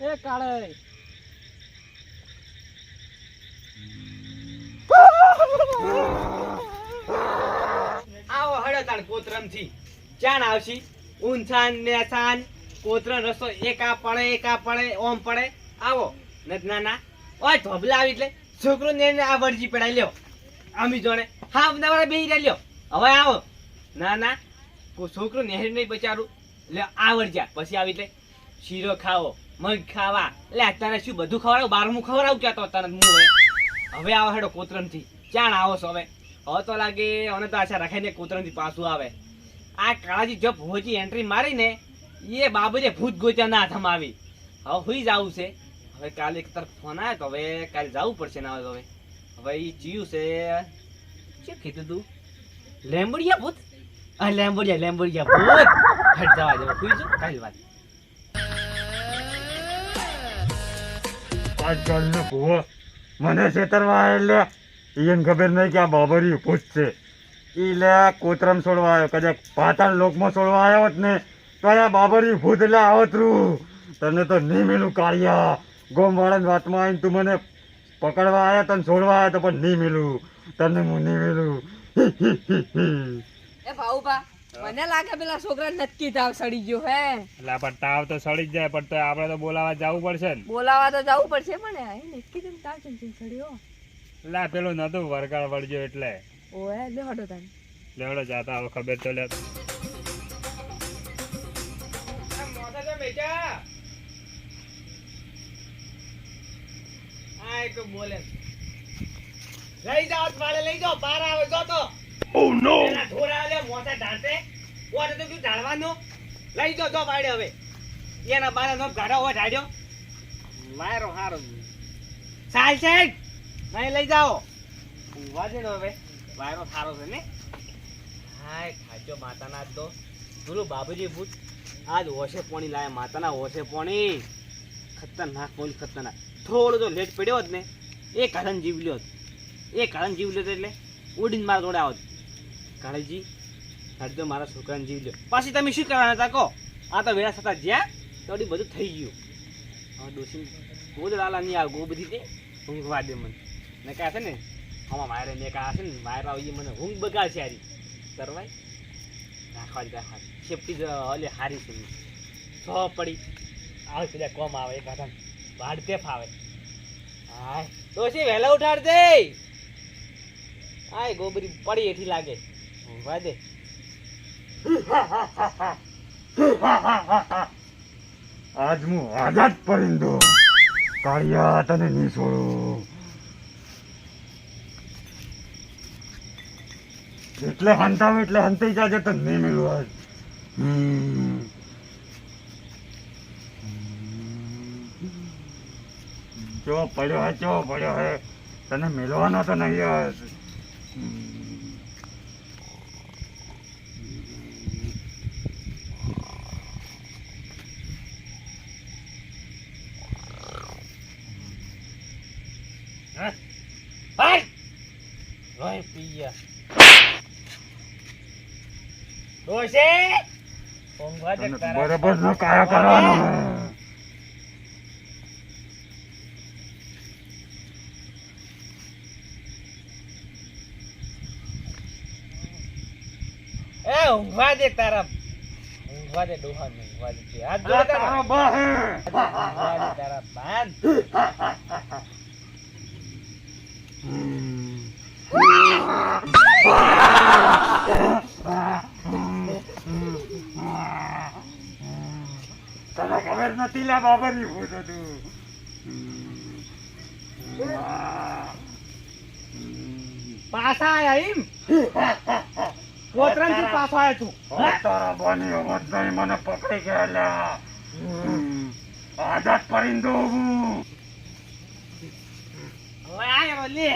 એ કાળે આવો હડો તાણ કોતરમ થી ચાણ આવશી ઊંછાન નેસાન કોતરમ રસ્તો એકા પડે ઓમ પડે આવો ના ના ઓય ધોબલા આવી એટલે છોકરો ને આ વરજી પડાઈ લ્યો આમી જોડે હા અમદાવાદ બેહી લ્યો હવે આવો ના ના છોકરો નેહર નહીં બચારું એટલે આવડજા પછી આવી એટલે શીરો ખાવો મગ ખાવા એટલે અત્યારે શું બધું ખવડાવું બારમું ખવડાવું ક્યાં તો અત્યારે હું હવે આવો હેડો કોતરમ થી ચાણ આવો છો હવે તો લાગે અને તો આશા રાખે ને કોતરમ થી પાછું આવે આ કાળાજી જો ભોજી એન્ટ્રી મારી ને એ બાબુને ભૂત ગોચા ના હાથમાં આવી હવે હુઈ જવું છે હવે કાલે એક તરફ ફોન આવ્યો તો હવે કાલે જવું પડશે ના હવે હવે એ ચીયું છે શું કીધું તું લેમ્બોડિયા ભૂત હા લેમ્બોડિયા ભૂત હટ જવા દેવો હુઈ જો કાલે વાત આજકાલ ને ભૂવો મને છેતરવા એટલે એને ખબર નહીં કે આ બાબરી ભૂત છે એટલે કોતરમ છોડવા આવ્યો કદાચ પાતાળ લોકમાં છોડવા આવ્યો જ ને તો આ બાબરી ભૂત એટલે આવતરું તને તો નહીં મેલું કાઢ્યા ગોમવાળાની વાતમાં આવીને તું મને પકડવા આવ્યા તને છોડવા આવ્યા તો પણ નહીં મેલું તને હું નહીં મેલું એ ભાઉભા મને લાગે પેલા છોકરા નક્કી તાવ સડી ગયો હે એટલે પણ તાવ તો સડી જ જાય પણ તો આપણે તો બોલાવા જવું પડશે ને બોલાવા તો જવું પડશે પણ નક્કી તેમ તાવ સડ્યો એટલે પેલું નતું વરગાળ વળગ્યો એટલે ઓએ લે હટો તાન લેવડો જાતા હવે ખબર તો લે બોલે લઈ જાઓ વાળે લઈ જાઓ બાર આવે જો તો Oh no! એના ઢોરા લે મોટા ઢાંતે ઓરે તો કયું ઢાળવાનું લઈ જાઓ જો વાળે હવે એના બારા નો ગાડા હોય ઢાડ્યો મારો હારો ચાલ છે નહીં લઈ જાઓ વાજે નો હવે વાયરો સારો છે ને હાય ખાજો માતાના તો બોલો બાબુજી ભૂત આજ હોશે પોણી લાયા માતાના હોશે પોણી ખતરનાક પોણી ખતરનાક થોડો જો લેટ પડ્યો જ ને એ કારણ જીવ લ્યો એટલે ઉડીને મારા જોડે આવત કાળીજી સાડી તો મારા છોકરાને જીવ લ્યો પાછી તમે શું કરવાના હતા કહો આ તો વેળા થતા જ્યાં તો બધું થઈ ગયું હવે ડોસી ગોદ લાલા નહીં આવે ગો બધી તે ઊંઘવા દે મને ને કહે છે ને આમાં મારે ને કહે છે ને મારે આવીએ મને ઊંઘ બગાડશે હારી કરવાય રાખવા જ હારી સેફટી હલે હારી છે સો પડી આવે પેલા કોમ આવે એક હાથા વાડતે ફાવે હાય ડોસી વહેલા ઉઠાડ દે આય ગોબરી પડી એથી લાગે ઊંઘવા દે આજ હું આઝાદ પરિંદો કાળિયા તને નહીં છોડું એટલે હંતાવ એટલે હંતાઈ જાજે તને નહીં મેળવું આજ ચો પડ્યો હે તને મેળવાનો તો નહીં આજ ભાઈ રોય પીયા ડોસે ઊંઘવા દે બરાબર નો કાયા કરવાનો એ ઊંઘવા દે તારા ઊંઘવા દે ડોહા ને ઊંઘવા દે હાથ જોડે તારો બા હે ઊંઘવા દે તારા બાન તને ખબર નથી લે બાબરી ભૂત હતું પાછા આયા એમ કોતરન થી પાછો આયા તું તારા બાની અવાજ નહીં મને પકડી ગયા લ્યા આઝાદ પરિંદો હું હવે આયો લે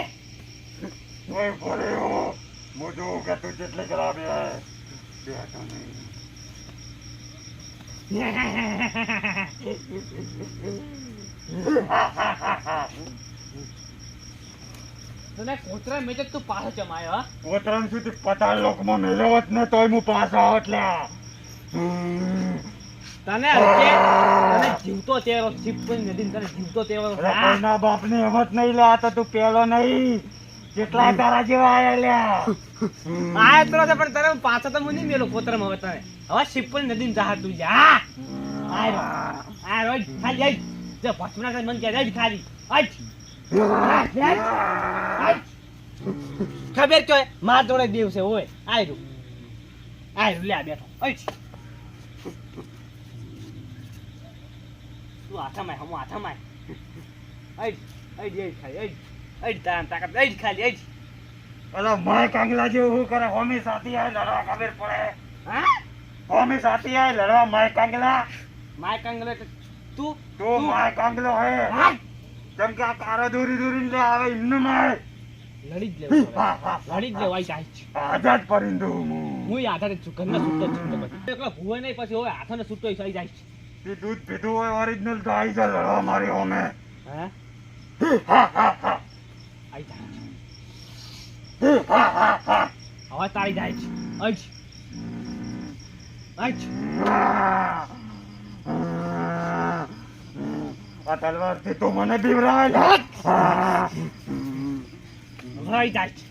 ઓય બોલ્યો મોજો કે તું જેટલે ખરાબ હે બેઠો નહીં તને કોતરા મેં તું પાછો ચમાયો હા કોતરમ સુધી પતાળ લોકમાં મેળવત ને તોય હું પાછો આવત લ્યા તને તને જીવતો તેરો ચીપકુની નદી તને જીવતો તેરો અરે કોઈના બાપની હિંમત નહીં લે, આ તો તું પેલો નહીં, કેટલાય તારા જેવા આયા લ્યા. આ તો છે પણ તને પાછો તો હું નહીં મેલો પોતરમ હવે તને હવે ચીપકુની નદી જા તું જા આ રોજ ખાલી આઈ જે ભસ્મના કે મન કે રેડ ખાલી આઈ ખબર કે માર જોડે દેવ છે ઓય આયરું લે આ બેઠો આઈ તું આથામાં હમ આથામાં આઈ તાકાત આઈ ખાલી આઈ અલા માય કાંગલા જેવું શું કરે, હોમી સાથી આય લડવા ખબર પડે, હા હોમી સાથી આય લડવા માય કાંગલા. માય કંગલે તું તું માય કાંગલો હે, હા જેમ કે આ કારો દોરી લે આવે એમને માય લડી જ લેવું લડી જ લેવાય જાય આઝાદ પરિંદુ હું. હું આધારે છું ઘરના છૂટો છૂટો પછી એકલો ભૂવે નહીં પછી હવે હાથોને છૂટો થઈ જાય તે દૂધ પીધું હોય ઓરિજિનલ તો આઈ જા લડવા મારી હોમે. હા હા હા હા આઈ જાય હા હા હા હવે તારી જાય છે આઈ આઈ આ તલવારથી તું મને બીવરાવે. આઈ જાય છે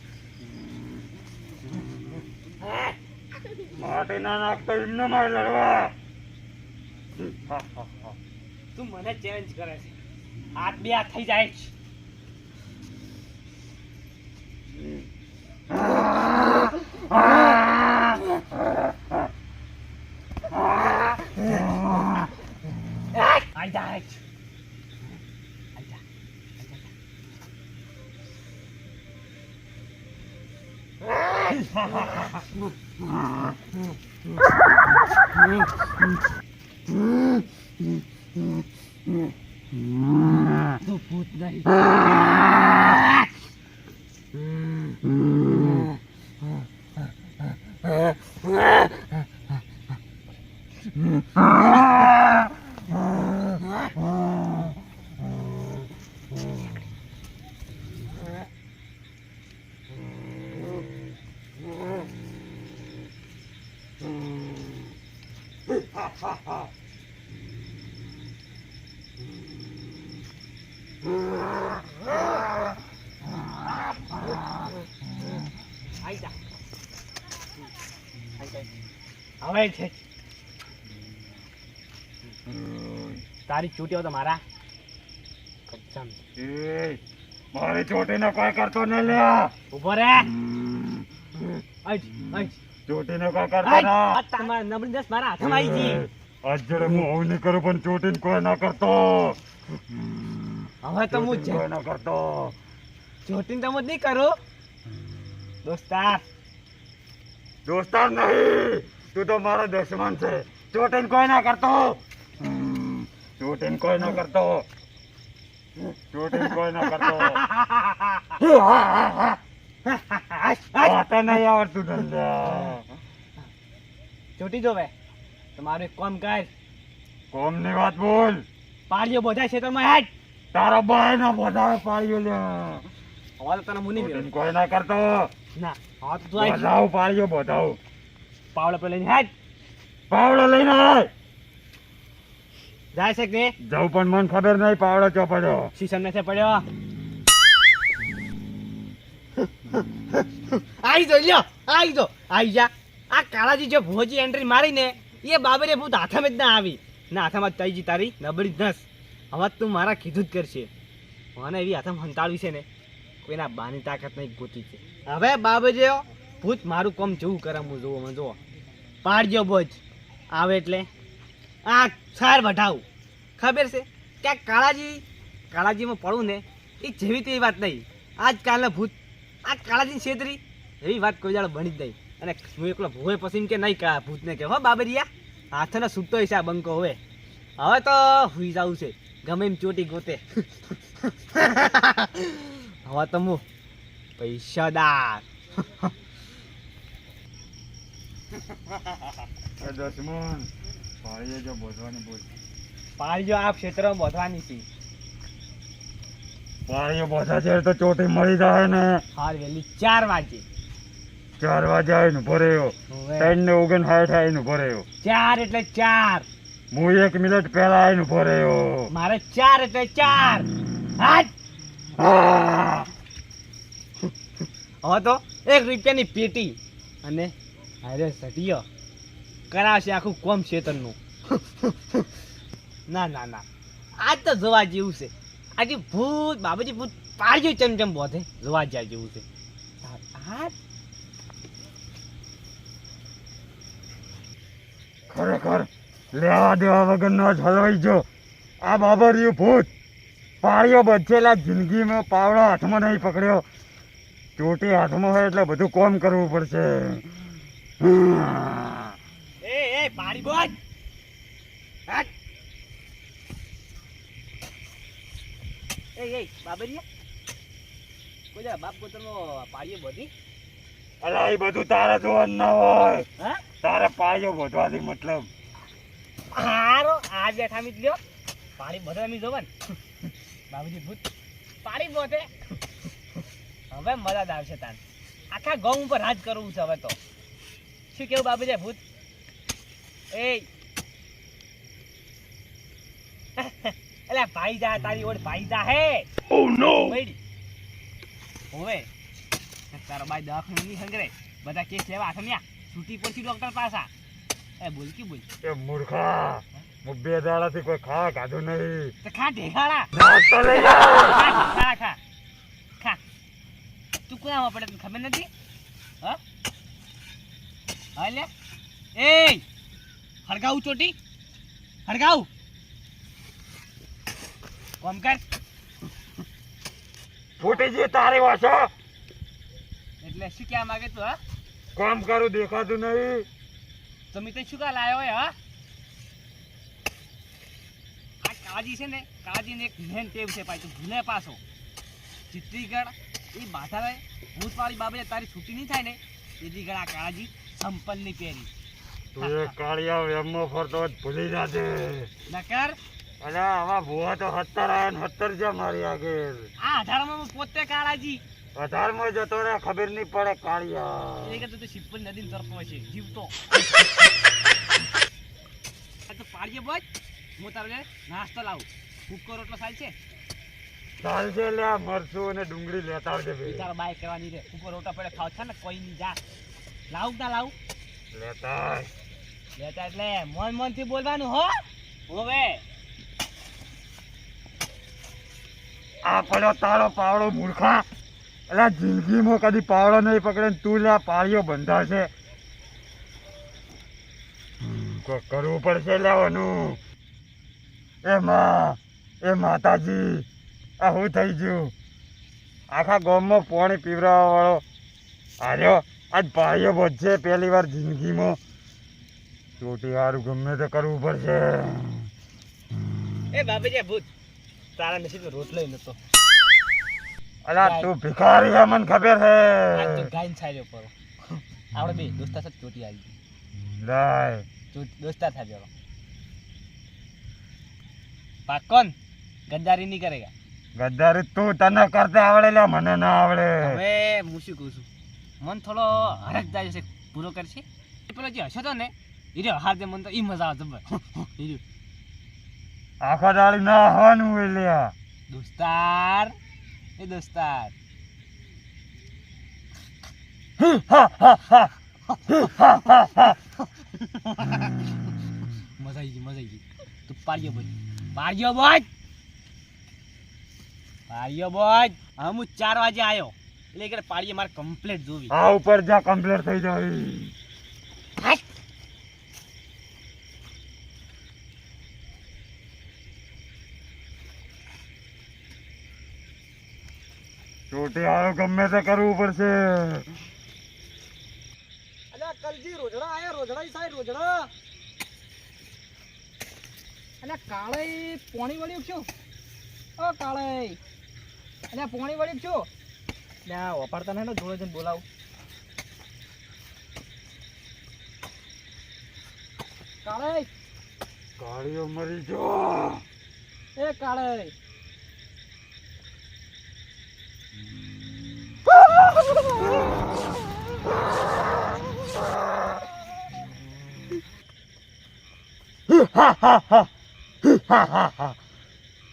માટી ના નાખતો એમને મારે લડવા. તું મને ચેલેન્જ કરે છે હાથ બે હાથ થઈ જાય છે આઈ જાય છે તું ભૂત નહીં આઈ જા હવે છે તારી છૂટ્યો તો મારા કચ્છામ એ મારી ચોટીને કોઈ કરતો નહીં લે. ઉભો રે ચોટીને કોઈ કરતો ના. તમારા નબળી દસ મારા હાથમાં આવી ગઈ આજ જોડે હું આવું નહીં કરું પણ ચોટીને કોઈ ના કરતો. હવે તો હું ચોટીને કોઈ ના કરતો. જોટીને તો હું નહીં કરું દોસ્તાર દોસ્તાર નહીં, તું તો મારો દુશ્મન છે. ચોટીને કોઈ ના કરતો. ચોટીને કોઈ ના કરતો. ચોટીને કોઈ ના કરતો. વાતે નહીં આવડતું ધંધા. ચોટી જોવે તો મારું એક કામ કર કોમની વાત બોલ. પાડ્યો બધા ક્ષેત્રમાં હેડ તારો ભાઈ ના બોધાવે પાડ્યો લે. હવે તો તને મુની ચોટીને કોઈ ના કરતો. ના હવે તો તું આવી બોધાવ પાડ્યો બોધાવ. પાવડો પેલા લઈને હેડ પાવડો લઈને આય. જાય છે કે નહીં? જવું પણ મને ખબર નહીં પાવડો ચો પડ્યો. શીશમ ને પડ્યો આઈ જો લ્યો આઈ જા આ કાળાજી જો ભોજી એન્ટ્રી મારી ને એ બાબરે ભૂત હાથમાં જ ના આવી ના હાથમાં જ તઈજી તારી નબળી નસ હવે તું મારા કીધું જ કરશે મને એવી હાથમાં હંતાળવી છે ને કોઈના બાની તાકાત નહીં ગોતી છે હવે બાબરે ભૂત મારું કામ જેવું કરે હું જોવો મને જોવો પાડજો બોજ આવે એટલે આ સાર વઢાવું ખબર છે કે આ કાળાજીમાં પડું ને એ જેવી તેવી વાત નહીં આજકાલના ભૂત આ કાળાજી છેતરી એવી વાત કોઈ દાડો બની જ નહીં અને હું એકલો ભૂવે પછી કે નહીં કા ભૂતને કે હો બાબરિયા હાથનો છૂટો હિસાબ બંકો હવે હવે તો હુઈ જવું છે ગમે એમ ચોટી ગોતે હવે તો હું પૈસાદાર દુશ્મન પાડીએ જો બોધવાની બોલ. પાડજો આ ક્ષેત્રમાં બોધવાની છે પાડીએ બોધા છે તો ચોટી મળી જાય ને. હાર વહેલી 4 વાગે 4 વાગે આવીને ભર્યો. હોવે. 3 ને 59 આવીને ભર્યો. 4 એટલે 4 હું 1 મિનિટ પહેલા આવીને ઉભો રહ્યો. મારે 4 એટલે 4. હાટ. હા. હવે તો 1 રૂપિયાની પેટી અને અરે સટિયો કરાવશે આખું કોમ શેતરનું. ના ના ના, આજ તો જોવા જેવું છે. આજે ભૂત બાબુજી ભૂત પાડ્યું ચમચમ બોધે જોવા જાય જેવું છે. હાટ. ખરેખર લેવા દેવા વગરનો જ હલવાઈ ગયો. આ બાબરિયું ભૂત પાળીઓ બચેલા જિંદગીમાં પાવડો હાથમાં નહીં પકડ્યો. ચોટી હાથમાં હોય એટલે બધું કોમ કરવું પડશે. એ પાડી બોજ. હાટ. એ બાબરિયા કોઈ બાપ પોતાનો પાડીએ બોધી. અલા એ બધું તારે જોવાનું ના હોય. હા તારે પાળીઓ બોધવાથી મતલબ. હારો આ બેઠા મિત લ્યો પાણી બધાની જોવન બાબુજી ભૂત પાણી બોતે હવે મજા જ આવશે તાન. આખા ગામ ઉપર રાજ કરવું છે હવે તો. શું કેવું બાબુજી ભૂત? એ એલા ભાઈ જા તારી ઓર ભાઈ જા હે. ઓ નો વેડી ઓવે તારો બાઈ દવાખાને ની હંગરે બધા કેસ લેવા આસમ્યા છૂટી પડતી ડોક્ટર પાસા. એ બોલ કે બોલ એ મૂર્ખા હું 2 દાડાથી કોઈ ખાવા ખાધું નહીં. તો ખા ઢેખાડા. નાસ્તો લઈ જાઓ. ખા ખા ખા. તું કોનામાં પડે તને ખબર નથી? હા હા લે એ હળગાવું ચોટી હળગાવું કોમ કર. ફૂટી જઈએ તારી વાસો. એટલે શું કહેવા માંગે તું? હા કામ કરું દેખાતું નહીં. તમે તો શું કા લાયો હોય? હા આ કાળજી છે ને કાળજીને એક મેન ટેવ છે પાછું ભૂલે પાછો ચિત્રીગઢ એ બાધા રહે ભૂતવાળી બાબતે તારી છૂટી નહીં થાય ને એથી ગળ આ કાળજી સંપલની પહેરી તું એ કાળિયા વેમમાં ફરતો જ ભૂલી જાજે. નકર અરે આવા ભૂવા તો 70 આયા ને 70 છે મારી આગળ. આ 18માં હું પોતે કાળાજી 18માં જતો રે ખબર નહીં પડે કાળિયા. એ કે તું શિવપુર નદીને તરફો છે જીવતો. આ તો પાડીએ બોજ હું તારો નાસ્તો લાવું. ભૂકો રોટલો સાલ છે ચાલશે લે આ મરચું અને ડુંગળી લેતા આવજે બે. તારો બાય કરવાની રે ઉપર રોટા પડે ખાવ છે ને કોઈ નહીં જા લાવું ના લાવું લેતા આય. લેતા એટલે મન મન થી બોલવાનું હો. હવે આ પડ્યો તારો પાવડો મૂર્ખા. એટલે જિંદગીમાં કદી પાવડો નહીં પકડે ને તું લે પાળીઓ બંધાશે. કોઈ કરવું પડશે લેવાનું. એ માતાજી આ શું થઈ ગયું? આખા ગામમાં પાણી પીવડાવવા વાળો હાર્યો. આજ પાળીઓ વધશે પહેલી વાર જિંદગીમાં. ચોટી સારું ગમે તે કરવું પડશે. એ બાબુજી ભૂત તારા નસીબ રોટલો નતો. અલા તું ભિખારી છે મને ખબર હે. આજ તો ગાયન છાડ્યો પરો. આપણે બે દોસ્તા સાથે ચોટી આવી લાય દોસ્તા થાય જરો પાકોન ગદ્દારી નહીં કરેગા. ગદ્દારી તું તને કરતે આવડે લે મને ના આવડે. હવે હું શું કહું છું મન થોડો હરખ જાય છે પૂરો કરશે. પેલો જે હશે તો ને એ હાર દે મન તો એ મજા આવે જબર. આખા દાડી ના હવાનું એટલે દોસ્તાર એ દોસ્તાર મજા આવી ગઈ તું પાડ્યો બોજ હું 4 વાગે આવ્યો એટલે કે પાડીએ મારે કમ્પ્લીટ જોવી. આ ઉપર જા કમ્પ્લીટ થઈ જાય. ચોટી હારો ગમે તે કરવું પડશે. અલ્યા કલજી રોજડા આયા રોજડા સાહેબ રોજડા. અલ્યા કાળે પોણી વળ્યું છું. ઓ કાળે અલ્યા પોણી વળ્યું છું. ના વાપરતા ને જોડે જઈને બોલાવું. કાળે કાળીઓ મરી જો. એ કાળે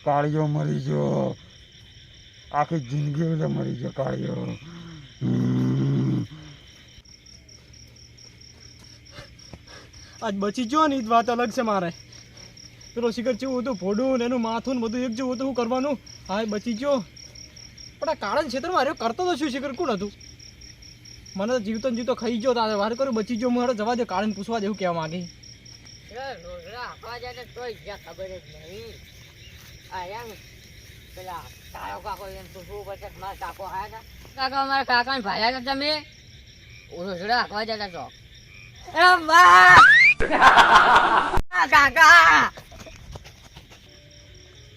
કાળિયો મરી ગયો, આખી જિંદગી એટલે મરી ગયો કાળિયો. આજ બચી ગયો ને એ જ વાત અલગ છે મારે. પેલો શિખર જેવું હતું ભોડું ને એનું માથું ને બધું એક જેવું હતું, શું કરવાનું? હા બચી ગયો. પણ આ કાળા ક્ષેત્રમાં હારે કરતો તો શું શિખર કોણ હતું? મને તો જીવતો ને જીવતો ખાઈ ગયો તારે વાર કર્યું બચી ગયો. હું હારે જવા દે કાળાને પૂછવા જેવું કહેવા માંગે. કાકા મારા કાકા ને ભાયા હતા તમે રોજડા હાંકવા જતા છો. કાકા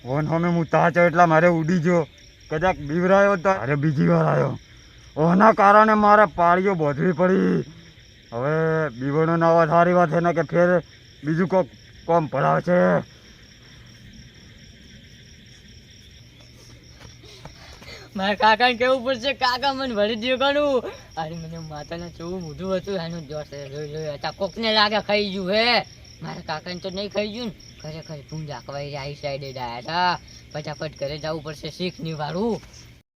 વન હમે હું તાચો એટલા મારે ઉડી ગયો, કદાચ બીવરાયો તો અરે બીજી વાર આવ્યો. ઓના કારણે મારે પાળીઓ બોધવી પડી. હવે બીવડો ના અવાજ સારી વાત છે ને કે ફેર બીજું કોક કોમ ભરાવશે. મારા કાકા ને કેવું પડશે, કાકા મને ભરી દો ઘણું. અરે મને માતાના ચોવું મોઢું હતું એનું જોશે જોઈ હતા. કોકને લાગે ખાઈ ગયું હે. મારા કાકાને તો નહીં ખાઈ ગયું ને. ખરેખર પૂંજા ખવાઈ આ સાઈડે ડાયા હતા. ફટાફટ ઘરે જવું પડશે શીખ ની વાળું.